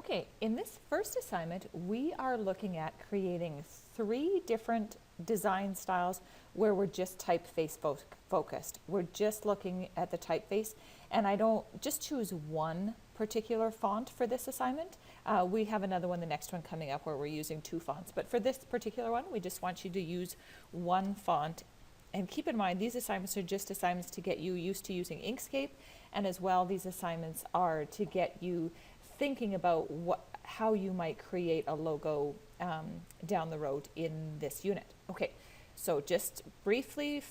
Okay, in this first assignment, we are looking at creating 3 different design styles where we're just typeface focused. We're just looking at the typeface, and I don't just choose one particular font for this assignment. We have another one, the next one coming up, where we're using 2 fonts. But for this particular one, we just want you to use one font. And keep in mind, these assignments are just assignments to get you used to using Inkscape, and as well, these assignments are to get you thinking about how you might create a logo down the road in this unit. Okay, so just briefly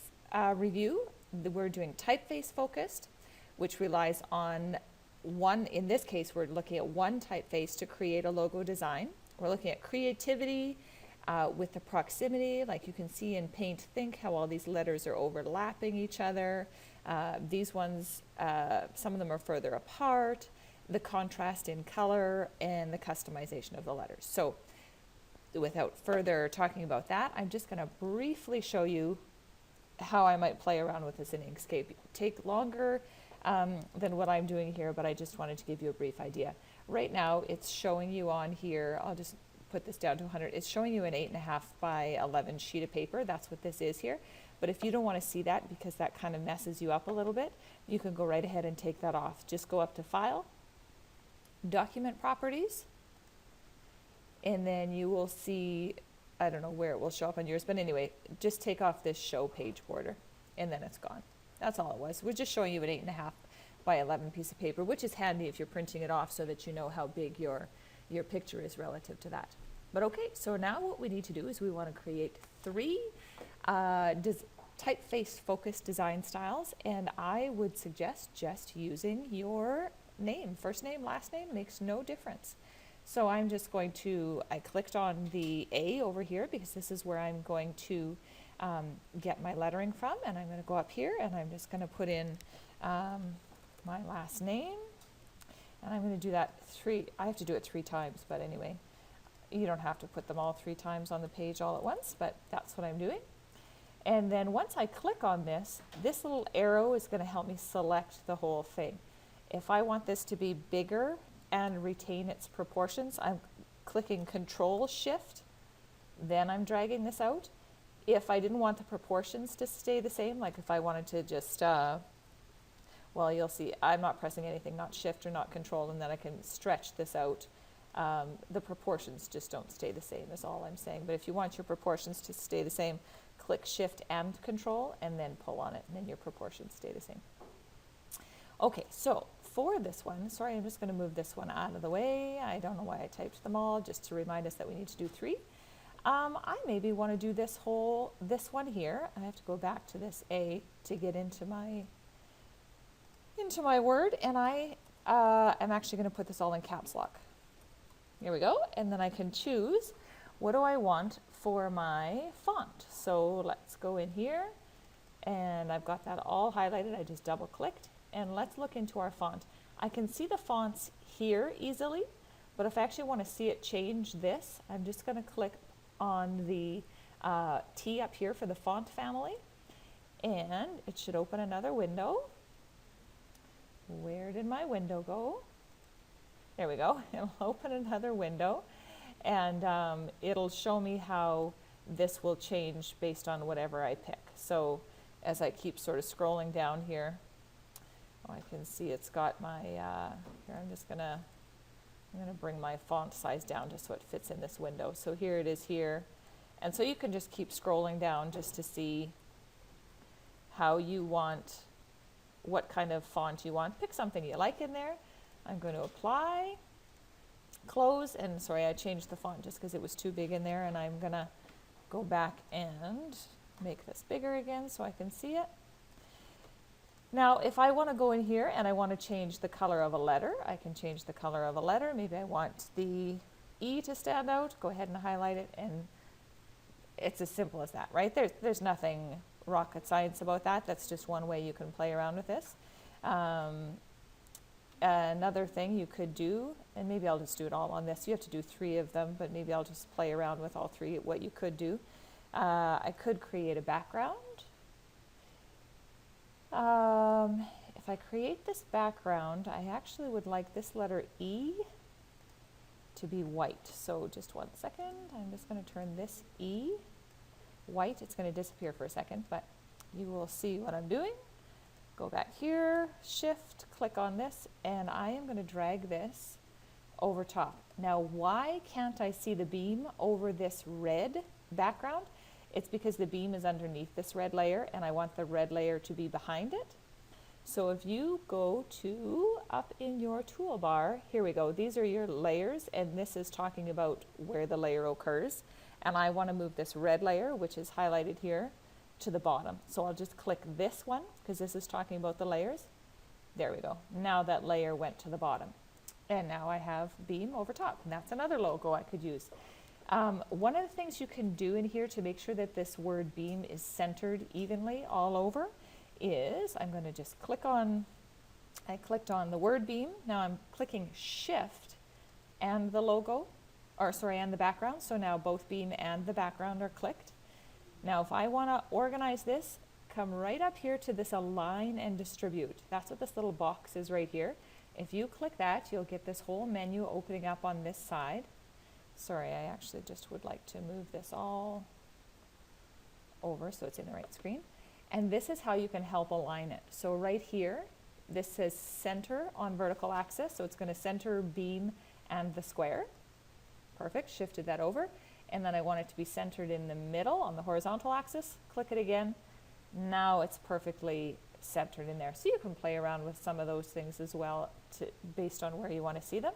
review, we're doing typeface focused, which relies on one, in this case, we're looking at one typeface to create a logo design. We're looking at creativity with the proximity, like you can see in Paint Think how all these letters are overlapping each other. These ones, some of them are further apart, the contrast in color, and the customization of the letters. So without further talking about that, I'm just going to briefly show you how I might play around with this in Inkscape. Take longer than what I'm doing here, but I just wanted to give you a brief idea. Right now it's showing you on here, I'll just put this down to 100, it's showing you an 8.5 by 11 sheet of paper. That's what this is here. But if you don't want to see that because that kind of messes you up a little bit, you can go right ahead and take that off. Just go up to File, Document Properties, and then you will see, I don't know where it will show up on yours, but anyway, just take off this Show Page Border, and then it's gone. That's all it was. We're just showing you an 8.5 by 11 piece of paper, which is handy if you're printing it off so that you know how big your picture is relative to that. But okay, so now what we need to do is we want to create 3 typeface focused design styles, and I would suggest just using your name. First name, last name makes no difference. So I'm just going to, I clicked on the A over here because this is where I'm going to get my lettering from, and I'm going to go up here and I'm just going to put in my last name, and I'm going to do that I have to do it 3 times, but anyway, you don't have to put them all 3 times on the page all at once, but that's what I'm doing. And then once I click on this little arrow is going to help me select the whole thing. If I want this to be bigger and retain its proportions, I'm clicking Control Shift, then I'm dragging this out. If I didn't want the proportions to stay the same, like if I wanted to just, well, you'll see, I'm not pressing anything, not Shift or not Control, and then I can stretch this out. The proportions just don't stay the same is all I'm saying. But if you want your proportions to stay the same, click Shift and Control and then pull on it, and then your proportions stay the same. Okay, so for this one, sorry, I'm just going to move this one out of the way. I don't know why I typed them all, just to remind us that we need to do 3. I maybe want to do this one here. I have to go back to this A to get into my Word, and I am actually going to put this all in caps lock. Here we go, and then I can choose what do I want for my font. So let's go in here, and I've got that all highlighted. I just double clicked, and let's look into our font. I can see the fonts here easily, but if I actually want to see it change this, I'm just going to click on the T up here for the font family, and it should open another window. Where did my window go? There we go. It'll open another window, and it'll show me how this will change based on whatever I pick. So as I keep sort of scrolling down here, I can see it's got my, here I'm going to bring my font size down just so it fits in this window. So here it is here. And so you can just keep scrolling down just to see how you want, what kind of font you want. Pick something you like in there. I'm going to apply, close, and sorry, I changed the font just because it was too big in there, and I'm going to go back and make this bigger again so I can see it. Now, if I want to go in here and I want to change the color of a letter, I can change the color of a letter. Maybe I want the E to stand out. Go ahead and highlight it, and it's as simple as that, right? There's nothing rocket science about that. That's just one way you can play around with this. Another thing you could do, and maybe I'll just do it all on this. You have to do 3 of them, but maybe I'll just play around with all 3. What you could do, I could create a background. If I create this background, I actually would like this letter E to be white. So just one second, I'm just going to turn this E white. It's going to disappear for a second, but you will see what I'm doing. Go back here, shift, click on this, and I am going to drag this over top. Now, why can't I see the beam over this red background? It's because the beam is underneath this red layer and I want the red layer to be behind it. So if you go to up in your toolbar, here we go, these are your layers, and this is talking about where the layer occurs. And I want to move this red layer, which is highlighted here, to the bottom. So I'll just click this one because this is talking about the layers. There we go. Now that layer went to the bottom. And now I have beam over top. And that's another logo I could use. One of the things you can do in here to make sure that this word beam is centered evenly all over is I'm going to just click on, I clicked on the word beam. Now I'm clicking shift and the logo, or sorry, and the background. So now both beam and the background are clicked. Now if I want to organize this, come right up here to this align and distribute. That's what this little box is right here. If you click that, you'll get this whole menu opening up on this side. Sorry, I actually just would like to move this all over so it's in the right screen. And this is how you can help align it. So right here, this says center on vertical axis. So it's going to center beam and the square. Perfect, shifted that over. And then I want it to be centered in the middle on the horizontal axis. Click it again. Now it's perfectly centered in there. So you can play around with some of those things as well based on where you want to see them.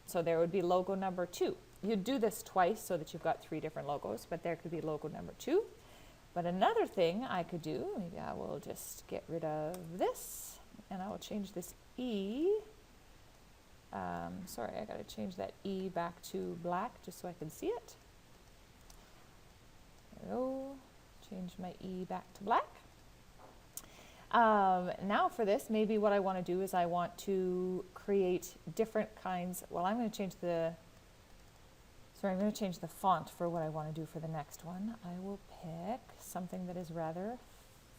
So there would be logo number 2. You'd do this twice so that you've got 3 different logos, but there could be logo number 2. But another thing I could do, maybe I will just get rid of this and I will change this E. Sorry, I got to change that E back to black just so I can see it. There we go. Change my E back to black. Now for this, maybe what I want to do is I want to create different kinds. Well, I'm going to change the font for what I want to do for the next one. I will pick something that is rather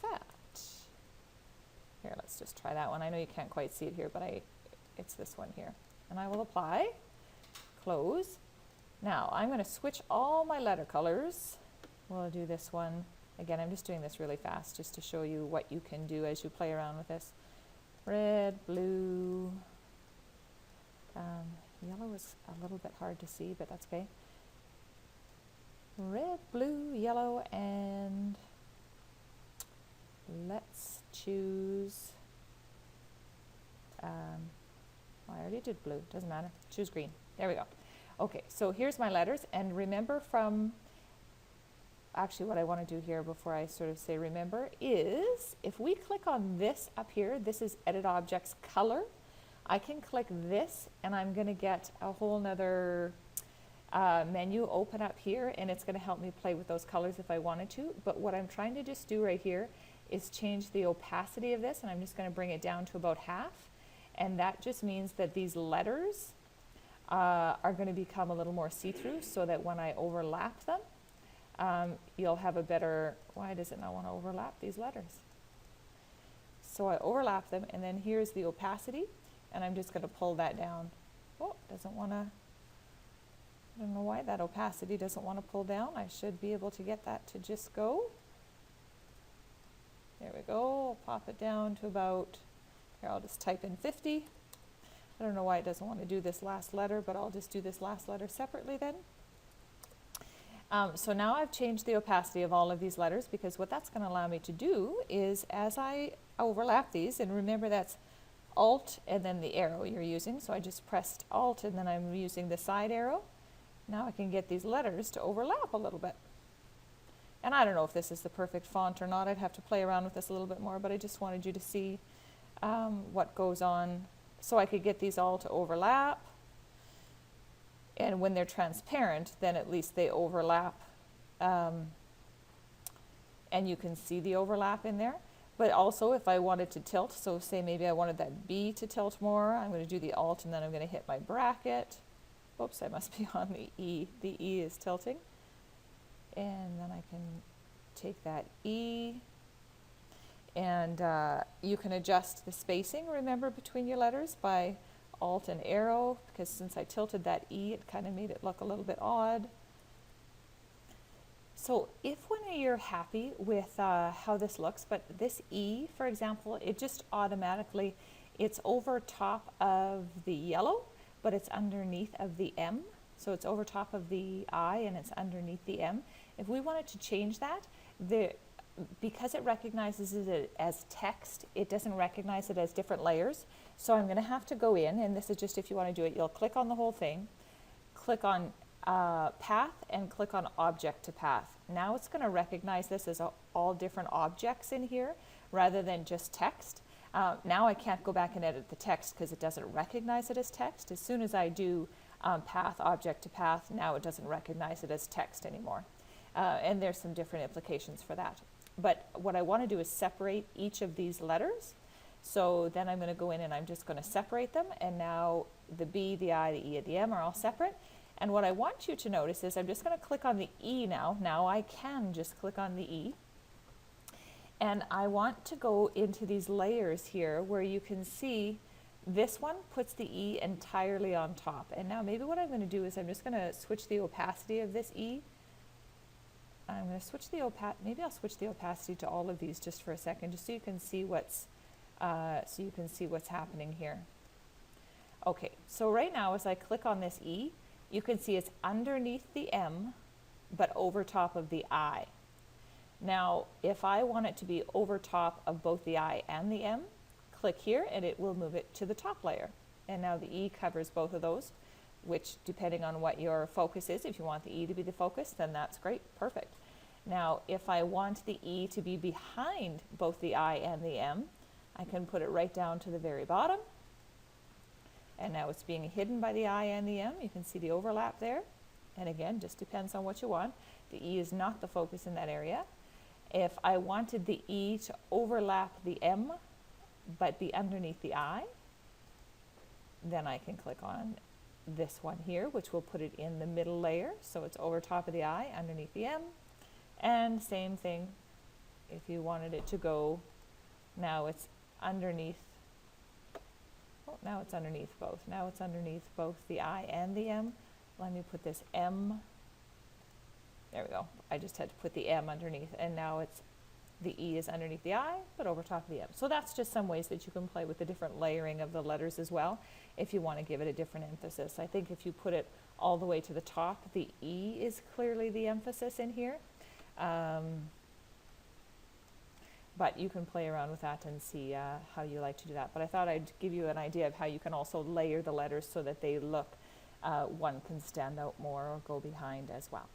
fat. Here, let's just try that one. I know you can't quite see it here, but it's this one here. And I will apply, close. Now I'm going to switch all my letter colors. We'll do this one. Again, I'm just doing this really fast just to show you what you can do as you play around with this. Red, blue, yellow is a little bit hard to see, but that's okay. Red, blue, yellow, and let's choose, I already did blue, doesn't matter, choose green. There we go. Okay, so here's my letters, and remember from, actually what I want to do here before I sort of say remember is, if we click on this up here, this is Edit Objects Color. I can click this and I'm going to get a whole nother menu open up here, and it's going to help me play with those colors if I wanted to. But what I'm trying to just do right here is change the opacity of this, and I'm just going to bring it down to about half. And that just means that these letters are going to become a little more see-through so that when I overlap them, you'll have a better, why does it not want to overlap these letters? So I overlap them, and then here's the opacity, and I'm just going to pull that down. Oh, doesn't want to, I don't know why that opacity doesn't want to pull down. I should be able to get that to just go. There we go, I'll pop it down to about, here I'll just type in 50. I don't know why it doesn't want to do this last letter, but I'll just do this last letter separately then. So now I've changed the opacity of all of these letters, because what that's going to allow me to do is as I overlap these, and remember that's Alt and then the arrow you're using, so I just pressed Alt and then I'm using the side arrow. Now I can get these letters to overlap a little bit. And I don't know if this is the perfect font or not. I'd have to play around with this a little bit more, but I just wanted you to see what goes on. So I could get these all to overlap. And when they're transparent, then at least they overlap. And you can see the overlap in there. But also if I wanted to tilt, so say maybe I wanted that B to tilt more, I'm going to do the Alt and then I'm going to hit my bracket. Oops, I must be on the E. The E is tilting. And then I can take that E. And you can adjust the spacing, remember, between your letters by Alt and arrow, because since I tilted that E, it kind of made it look a little bit odd. So if when you're happy with how this looks, but this E, for example, it just automatically, it's over top of the yellow, but it's underneath of the M. So it's over top of the I and it's underneath the M. If we wanted to change that, because it recognizes it as text, it doesn't recognize it as different layers. So I'm going to have to go in, and this is just if you want to do it, you'll click on the whole thing, click on path, and click on object to path. Now it's going to recognize this as all different objects in here rather than just text. Now I can't go back and edit the text because it doesn't recognize it as text. As soon as I do path, object to path, now it doesn't recognize it as text anymore. And there's some different implications for that. But what I want to do is separate each of these letters. So then I'm going to go in and I'm just going to separate them. And now the B, the I, the E, and the M are all separate. And what I want you to notice is I'm just going to click on the E now. Now I can just click on the E. And I want to go into these layers here where you can see this one puts the E entirely on top. And now maybe what I'm going to do is I'm just going to switch the opacity of this E. I'm going to switch the maybe I'll switch the opacity to all of these just for a second, just so you can see what's happening here. Okay, so right now as I click on this E, you can see it's underneath the M, but over top of the I. Now, if I want it to be over top of both the I and the M, click here and it will move it to the top layer. And now the E covers both of those, which depending on what your focus is, if you want the E to be the focus, then that's great, perfect. Now, if I want the E to be behind both the I and the M, I can put it right down to the very bottom. And now it's being hidden by the I and the M. You can see the overlap there. And again, just depends on what you want. The E is not the focus in that area. If I wanted the E to overlap the M, but be underneath the I, then I can click on this one here, which will put it in the middle layer. So it's over top of the I, underneath the M. And same thing, if you wanted it to go, now it's underneath, oh, now it's underneath both. Now it's underneath both the I and the M. Let me put this M, there we go. I just had to put the M underneath, and now it's, the E is underneath the I, but over top of the M. So that's just some ways that you can play with the different layering of the letters as well, if you want to give it a different emphasis. I think if you put it all the way to the top, the E is clearly the emphasis in here. But you can play around with that and see how you like to do that. But I thought I'd give you an idea of how you can also layer the letters so that they look, one can stand out more or go behind as well.